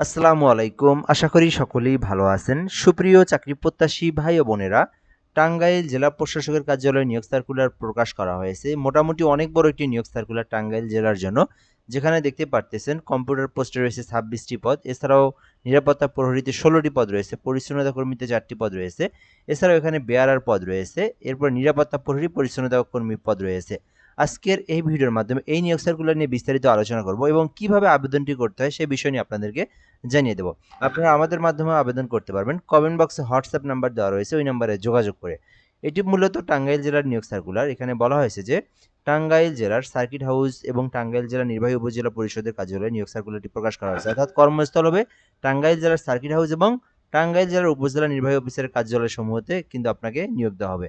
আসসালামু আলাইকুম। আশা করি সকলেই ভালো আছেন। সুপ্রিয় চাকরি প্রত্যাশী ভাই ও বোনেরা, টাঙ্গাইল জেলা প্রশাসকের কার্যালয়ে নিয়োগ সার্কুলার প্রকাশ করা হয়েছে। মোটামুটি অনেক বড় একটি নিয়োগ সার্কুলার টাঙ্গাইল জেলার জন্য। যেখানে দেখতে পারতেছেন কম্পিউটার পোস্টে রয়েছে ২৬টি পদ। এছাড়াও নিরাপত্তা প্রহরীতে ১৬টি পদ রয়েছে। পরিচ্ছন্নতা কর্মীতে ৪টি পদ রয়েছে। এছাড়াও এখানে বেয়ারার পদ রয়েছে। এরপর নিরাপত্তা প্রহরী, পরিচ্ছন্নতা কর্মী পদ রয়েছে। আজকের এই ভিডিওর মাধ্যমে এই নিয়োগ সার্কুলার নিয়ে বিস্তারিত আলোচনা করব এবং কিভাবে আবেদনটি করতে হয় সেই বিষয় নিয়ে আপনাদেরকে জানিয়ে দেব। আপনারা আমাদের মাধ্যমে আবেদন করতে পারবেন। কমেন্ট বক্সে হোয়াটসঅ্যাপ নাম্বার দেওয়া রয়েছে, ওই নাম্বারে যোগাযোগ করে। এটি মূলত টাঙ্গাইল জেলার নিয়োগ সার্কুলার। এখানে বলা হয়েছে যে টাঙ্গাইল জেলার সার্কিট হাউস এবং টাঙ্গাইল জেলা নির্বাহী উপজেলা পরিষদের কার্যালয়ে নিয়োগ সার্কুলারটি প্রকাশ করা হয়েছে। অর্থাৎ কর্মস্থল হবে টাঙ্গাইল জেলার সার্কিট হাউস এবং টাঙ্গাইল জেলার উপজেলা নির্বাহী অফিসারের কার্যালয় সমূহতে কিন্তু আপনাকে নিয়োগ দেওয়া হবে।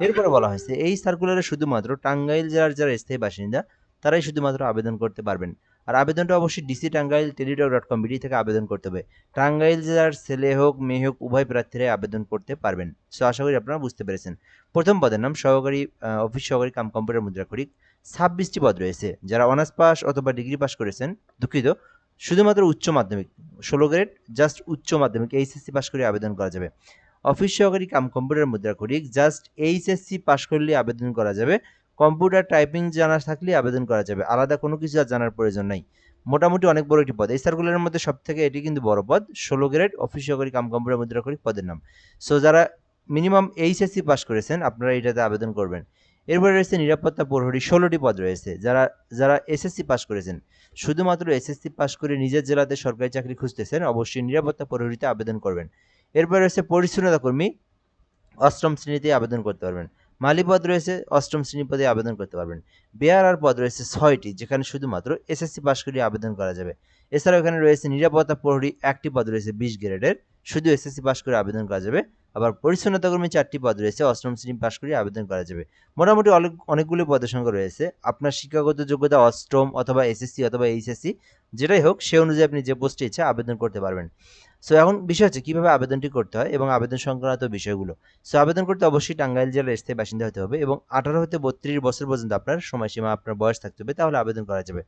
এরপরে বলা হয়েছে এই সার্কুলারে শুধুমাত্র টাঙ্গাইল জেলার যারা স্থায়ী বাসিন্দা তারাই শুধুমাত্র আবেদন করতে পারবেন। আর আবেদনটা অবশ্যই ডিসি টাঙ্গাইল টেলিটক.কম বিডি থেকে আবেদন করতে হবে। টাঙ্গাইল জেলার ছেলে হোক মেয়ে হোক উভয় প্রার্থীরাই আবেদন করতে পারবেন। সো আশা করি আপনারা বুঝতে পেরেছেন। প্রথম পদের নাম সহকারী অফিস সহকারী কাম কম্পিউটার মুদ্রাক্ষরিক। ২৬টি পদ রয়েছে। যারা অনার্স পাস অথবা ডিগ্রি পাস করেছেন, দুঃখিত, শুধুমাত্র উচ্চ মাধ্যমিক ১৬ গ্রেড, জাস্ট উচ্চ মাধ্যমিক এইচএসসি পাস করে আবেদন করা যাবে। অফিস সহকারী কাম কম্পিউটার মুদ্রাক্ষরিক জাস্ট এইচএসসি পাস করলে আবেদন করা যাবে। কম্পিউটার টাইপিং জানা থাকলে আবেদন করা যাবে। আলাদা কোনো কিছু আর জানার প্রয়োজন নাই। মোটামুটি অনেক বড় একটি পদ। এই সার্কুলারের মধ্যে সবথেকে এটি কিন্তু বড় পদ। ১৬ গ্রেড অফিস সহকারী কাম কম্পিউটার মুদ্রাক্ষরিক পদের নাম। সো যারা মিনিমাম এইচএসসি পাস করেছেন আপনারা এটাতে আবেদন করবেন। এরপরে রয়েছে নিরাপত্তা প্রহরী, ১৬টি পদ রয়েছে। যারা এসএসসি পাস করেছেন, শুধুমাত্র এসএসসি পাস করে নিজের জেলাতে সরকারি চাকরি খুঁজতেছেন, অবশ্যই নিরাপত্তা প্রহরীতে আবেদন করবেন। এরপরে রয়েছে পরিচ্ছন্নতা কর্মী, ৮ম শ্রেণীতে আবেদন করতে পারবেন। মালি পদ রয়েছে, ৮ম শ্রেণী পদে আবেদন করতে পারবেন। বেয়ারার পদ রয়েছে ৬টি, যেখানে শুধুমাত্র এসএসসি পাস করে আবেদন করা যাবে। এছাড়াও এখানে রয়েছে নিরাপত্তা প্রহরী, ১টি পদ রয়েছে ২০ গ্রেডের, শুধু এসএসসি পাস করে আবেদন করা যাবে। আবার পরিচ্ছন্নতা কর্মী ৪টি পদ রয়েছে, ৮ম শ্রেণী পাস করে আবেদন করা যাবে। মোটামুটি অনেকগুলো পদের সংখ্যা রয়েছে। আপনার শিক্ষাগত যোগ্যতা ৮ম অথবা এসএসসি অথবা এইচএসসি যেটাই হোক, সে অনুযায়ী আপনি যে পোস্টে ইচ্ছা আবেদন করতে পারবেন। সো এখন বিষয় হচ্ছে কীভাবে আবেদনটি করতে হয় এবং আবেদন সংক্রান্ত বিষয়গুলো। সো আবেদন করতে অবশ্যই টাঙ্গাইল জেলার স্থায়ী বাসিন্দা হতে হবে এবং ১৮ হতে ৩২ বছর পর্যন্ত আপনার সময়সীমা, আপনার বয়স থাকতে হবে, তাহলে আবেদন করা যাবে।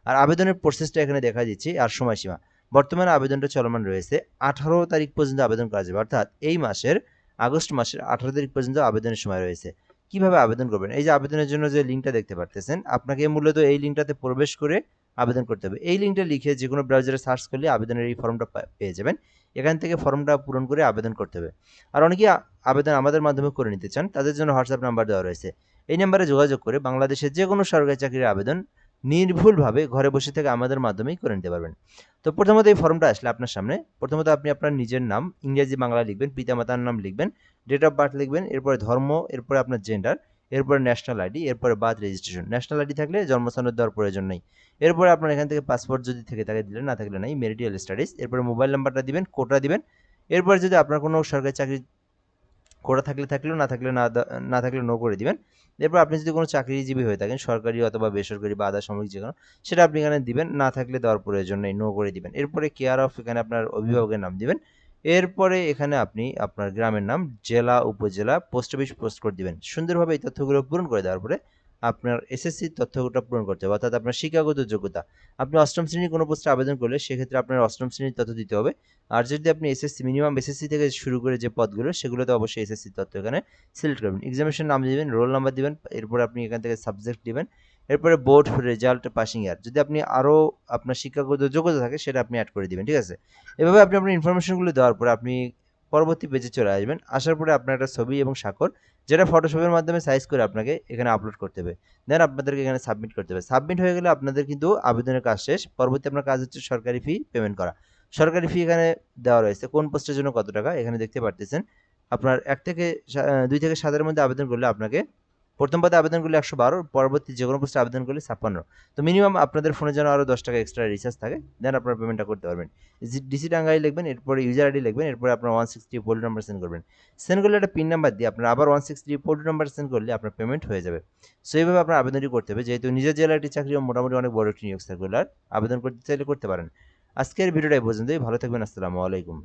আর আবেদনের প্রসেসটা এখানে দেখা দিচ্ছি আর সময়সীমা। বর্তমানে আবেদনটা চলমান রয়েছে। ১৮ তারিখ পর্যন্ত আবেদন করা যাবে, অর্থাৎ এই মাসের আগস্ট মাসের ১৮ তারিখ পর্যন্ত আবেদনের সময় রয়েছে। কিভাবে আবেদন করবেন? এই যে আবেদনের জন্য যে লিঙ্কটা দেখতে পারতেছেন, আপনাকে মূলত এই লিঙ্কটাতে প্রবেশ করে আবেদন করতে হবে। এই লিঙ্কটা লিখে যেকোনো ব্রাউজারে সার্চ করলে আবেদনের এই ফর্মটা পেয়ে যাবেন। এখান থেকে ফর্মটা পূরণ করে আবেদন করতে হবে। আর অনেকেই আবেদন আমাদের মাধ্যমে করে নিতে চান, তাদের জন্য হোয়াটসঅ্যাপ নাম্বার দেওয়া রয়েছে। এই নাম্বারে যোগাযোগ করে বাংলাদেশের যেকোনো সরকারি চাকরির আবেদন নির্ভুলভাবে ঘরে বসে থেকে আমাদের মাধ্যমেই করে নিতে পারবেন। তো প্রথমত এই ফর্মটা আসলে আপনার সামনে, প্রথমত আপনি আপনার নিজের নাম ইংরেজি বাংলা লিখবেন, পিতামাতার নাম লিখবেন, ডেট অফ বার্থ লিখবেন, এরপরে ধর্ম, এরপরে আপনার জেন্ডার, এরপরে ন্যাশনাল আইডি, এরপরে বার্থ রেজিস্ট্রেশন। ন্যাশনাল আইডি থাকলে জন্মসনদ দেওয়ার প্রয়োজন নেই। এরপরে আপনার এখান থেকে পাসপোর্ট যদি থেকে থাকে দিলেন, না থাকলে নাই। মেরিটাল স্ট্যাটাস, এরপরে মোবাইল নাম্বারটা দিবেন, কোটা দিবেন। এরপরে যদি আপনার কোনো সরকারি চাকরি কোটা থাকলে থাকলেও, না থাকলে নো করে দিবেন। এরপর আপনি যদি কোনো চাকরিজীবী হয়ে থাকেন, সরকারি অথবা বেসরকারি বা আধা সাময়িক যেকোনো, সেটা আপনি এখানে দিবেন, না থাকলে দেওয়ার প্রয়োজন নেই, নো করে দিবেন। এরপরে কেয়ার অফ, এখানে আপনার অভিভাবকের নাম দিবেন। এরপরে এখানে আপনি আপনার গ্রামের নাম, জেলা, উপজেলা, পোস্ট অফিস, পোস্ট কোড দিবেন। সুন্দরভাবে এই তথ্যগুলো পূরণ করে দেওয়ার পরে আপনার এসএসসির তথ্যটা পূরণ করতে হবে, অর্থাৎ আপনার শিক্ষাগত যোগ্যতা। আপনি ৮ম শ্রেণীর কোনো পোস্টে আবেদন করলে সেক্ষেত্রে আপনার ৮ম শ্রেণীর তথ্য দিতে হবে। আর যদি আপনি এসএসসি, মিনিমাম এসএসসি থেকে শুরু করে যে পদগুলো, সেগুলোতে অবশ্যই এসএসসির তথ্য এখানে সিলেক্ট করবেন। এক্সামিনেশন নাম দিবেন, রোল নাম্বার দিবেন, এরপরে আপনি এখান থেকে সাবজেক্ট দিবেন। এরপরে বোর্ড রেজাল্ট, পাসিং ইয়ার। যদি আপনি আরও আপনার শিক্ষাগত যোগ্যতা থাকে সেটা আপনি অ্যাড করে দিবেন, ঠিক আছে? এভাবে আপনি আপনার ইনফরমেশনগুলো দেওয়ার পরে আপনি পরবর্তী পেজে চলে আসবেন। আসার পরে আপনার একটা ছবি এবং স্বাক্ষর, যেটা ফটোশপের মাধ্যমে সাইজ করে আপনাকে এখানে আপলোড করতে হবে। দেন আপনাদেরকে এখানে সাবমিট করতে হবে। সাবমিট হয়ে গেলে আপনাদের কিন্তু আবেদনের কাজ শেষ। পরবর্তী আপনার কাজ হচ্ছে সরকারি ফি পেমেন্ট করা। সরকারি ফি এখানে দেওয়া রয়েছে। কোন পোস্টের জন্য কত টাকা এখানে দেখতে পারতেছেন। আপনার ২ থেকে ৭ এর মধ্যে আবেদন করলে আপনাকে, প্রথম পদে আবেদন করলে ১১২, পরবর্তী যেকোনো পোস্টে আবেদন করলে ৫৬। তো মিনিমাম আপনাদের ফোনের জন্য আরও ১০ টাকা এক্সট্রা রিচার্জ থাকে। দেন আপনারা পেমেন্টটা করতে পারবেন। ডিসি টাঙ্গাইল লিখবেন, এরপরে ইউজার আইডি লিখবেন, এরপরে আপনার 163 পোল্ট্রি নাম্বার সেন্ড করবেন। সেন্ড করলে একটা পিন নাম্বার দিয়ে আপনার আবার 163 পোল্ট্রি নাম্বার সেন্ড করলে আপনার পেমেন্ট হয়ে যাবে। সো এইভাবে আপনার আবেদনটি করতে হবে। যেহেতু নিজের জেলার একটি চাকরি মোটামুটি অনেক বড় একটি নিয়োগ সার্কুলার, আবেদন করতে চাইলে করতে পারেন। আজকের ভিডিওটা এই পর্যন্তই। ভালো থাকবেন। আসসালামু আলাইকুম।